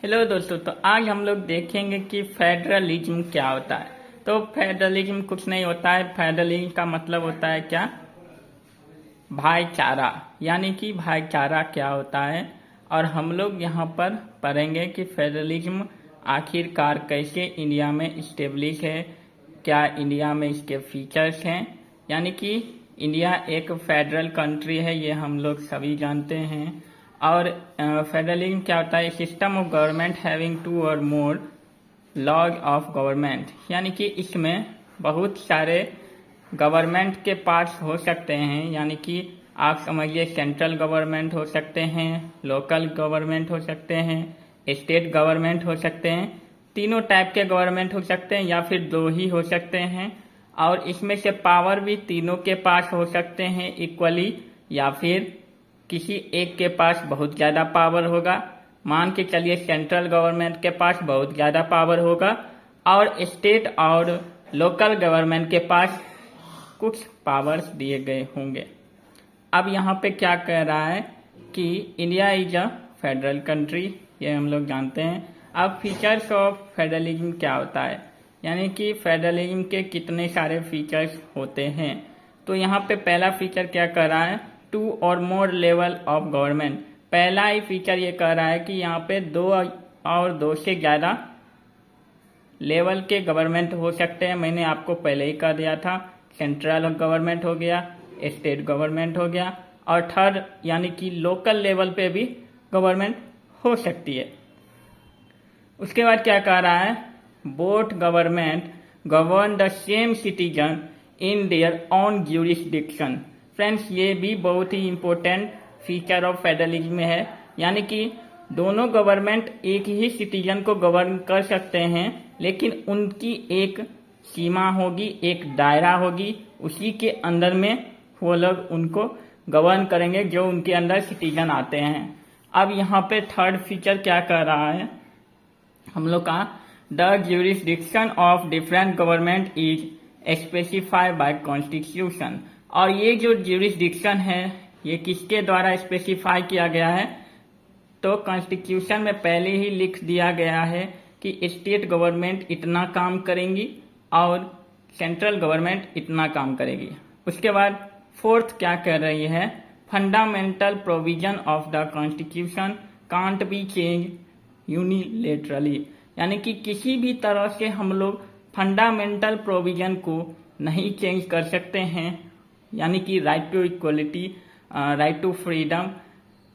Hello दोस्तों, तो आज हम लोग देखेंगे कि फेडरलिज्म क्या होता है। तो फेडरलिज्म कुछ नहीं होता है। फेडरलिज्म का मतलब होता है क्या? भाईचारा। यानी कि भाईचारा क्या होता है, और हम लोग यहाँ पर पढ़ेंगे कि फेडरलिज्म आखिरकार कैसे इंडिया में इस्टेब्लिश है, क्या इंडिया में इसके फीचर्स हैं। यानी कि इंडिया एक फेडरल कंट्री है, ये हम लोग सभी जानते हैं। और फेडरलिज्म क्या होता है? System of government having two और मोर लॉज ऑफ गवर्नमेंट। यानी कि इसमें बहुत सारे गवर्नमेंट के पार्ट्स हो सकते हैं। यानी कि आप समझिए, सेंट्रल गवर्नमेंट हो सकते हैं, लोकल गवर्नमेंट हो सकते हैं, स्टेट गवर्नमेंट हो सकते हैं। तीनों टाइप के गवर्नमेंट हो सकते हैं या फिर दो ही हो सकते हैं। और इसमें से पावर भी तीनों के पास हो सकते हैं इक्वली, या फिर किसी एक के पास बहुत ज़्यादा पावर होगा। मान के चलिए सेंट्रल गवर्नमेंट के पास बहुत ज़्यादा पावर होगा और स्टेट और लोकल गवर्नमेंट के पास कुछ पावर्स दिए गए होंगे। अब यहाँ पे क्या कह रहा है कि India is a federal country, ये हम लोग जानते हैं। अब फीचर्स ऑफ फेडरलिज्म क्या होता है, यानी कि फेडरलिज्म के कितने सारे फीचर्स होते हैं। तो यहाँ पे पहला फीचर क्या कह रहा है? टू और मोर लेवल ऑफ गवर्नमेंट। पहला ही फीचर ये कह रहा है कि यहाँ पे दो और दो से ज़्यादा लेवल के गवर्नमेंट हो सकते हैं। मैंने आपको पहले ही कह दिया था, सेंट्रल गवर्नमेंट हो गया, स्टेट गवर्नमेंट हो गया, और थर्ड यानी कि लोकल लेवल पे भी गवर्नमेंट हो सकती है। उसके बाद क्या कह रहा है? Both government govern the same citizen in their own jurisdiction. Friends, ये भी बहुत ही इम्पोर्टेंट फीचर ऑफ फेडरलिज्म में है। यानी कि दोनों गवर्नमेंट एक ही सिटीजन को गवर्न कर सकते हैं, लेकिन उनकी एक सीमा होगी, एक दायरा होगी, उसी के अंदर में वो लोग उनको गवर्न करेंगे जो उनके अंदर सिटीजन आते हैं। अब यहाँ पे थर्ड फीचर क्या कर रहा है हम लोग का? The jurisdiction of different government is specified by constitution. और ये जो ज्यूरिसडिक्शन है, ये किसके द्वारा स्पेसिफाई किया गया है? तो कॉन्स्टिट्यूशन में पहले ही लिख दिया गया है कि स्टेट गवर्नमेंट इतना काम करेंगी और सेंट्रल गवर्नमेंट इतना काम करेगी। उसके बाद फोर्थ क्या कह रही है? Fundamental provision of the constitution can't be change unilaterally. यानी कि किसी भी तरह से हम लोग फंडामेंटल प्रोविजन को नहीं चेंज कर सकते हैं। यानी कि right to equality, right to freedom,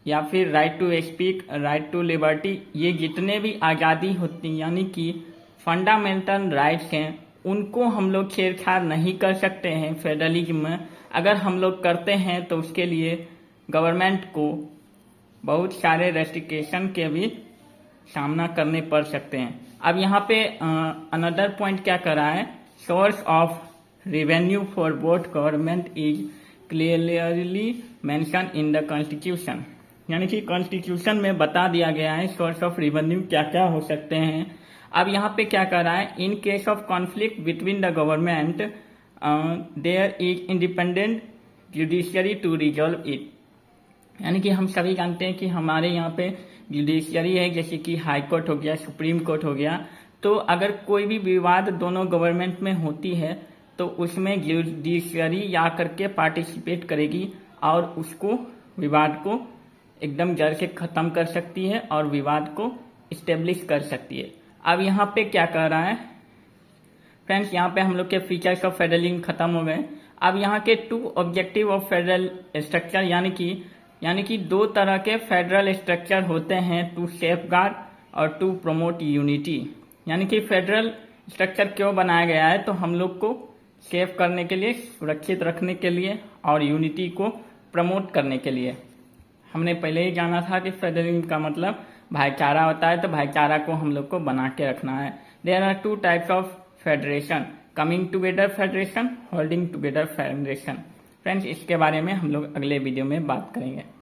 या फिर right to speak, right to liberty, ये जितने भी आज़ादी होती हैं यानी कि फंडामेंटल राइट्स हैं, उनको हम लोग छेड़छाड़ नहीं कर सकते हैं फेडरलिज्म में। अगर हम लोग करते हैं तो उसके लिए गवर्नमेंट को बहुत सारे रेस्ट्रिक्शन के भी सामना करने पड़ सकते हैं। अब यहाँ पे अनदर पॉइंट क्या कर रहा है? Source of revenue for both government is clearly mention in the constitution. यानी कि कॉन्स्टिट्यूशन में बता दिया गया है सोर्स ऑफ रेवेन्यू क्या क्या हो सकते हैं। अब यहाँ पे क्या कर रहा है? In case of conflict between the government there is independent judiciary to resolve it. यानी कि हम सभी जानते हैं कि हमारे यहाँ पे जुडिशियरी है, जैसे कि हाई कोर्ट हो गया, सुप्रीम कोर्ट हो गया। तो अगर कोई भी विवाद दोनों गवर्नमेंट में होती है तो उसमें जुडिशियरी या करके पार्टिसिपेट करेगी और उसको विवाद को एकदम जड़ से खत्म कर सकती है और विवाद को इस्टेब्लिश कर सकती है। अब यहाँ पे क्या कह रहा है? फ्रेंड्स, यहाँ पे हम लोग के फीचर्स ऑफ फेडरलिज्म खत्म हो गए। अब यहाँ के two objective of federal structure, यानी कि दो तरह के फेडरल स्ट्रक्चर होते हैं, टू सेफगार्ड और टू प्रमोट यूनिटी। यानी कि फेडरल स्ट्रक्चर क्यों बनाया गया है? तो हम लोग को सेफ करने के लिए, सुरक्षित रखने के लिए, और यूनिटी को प्रमोट करने के लिए। हमने पहले ही जाना था कि फेडरलिज्म का मतलब भाईचारा होता है, तो भाईचारा को हम लोग को बना के रखना है। There are two types of federation, coming together federation, holding together federation. Friends, इसके बारे में हम लोग अगले वीडियो में बात करेंगे।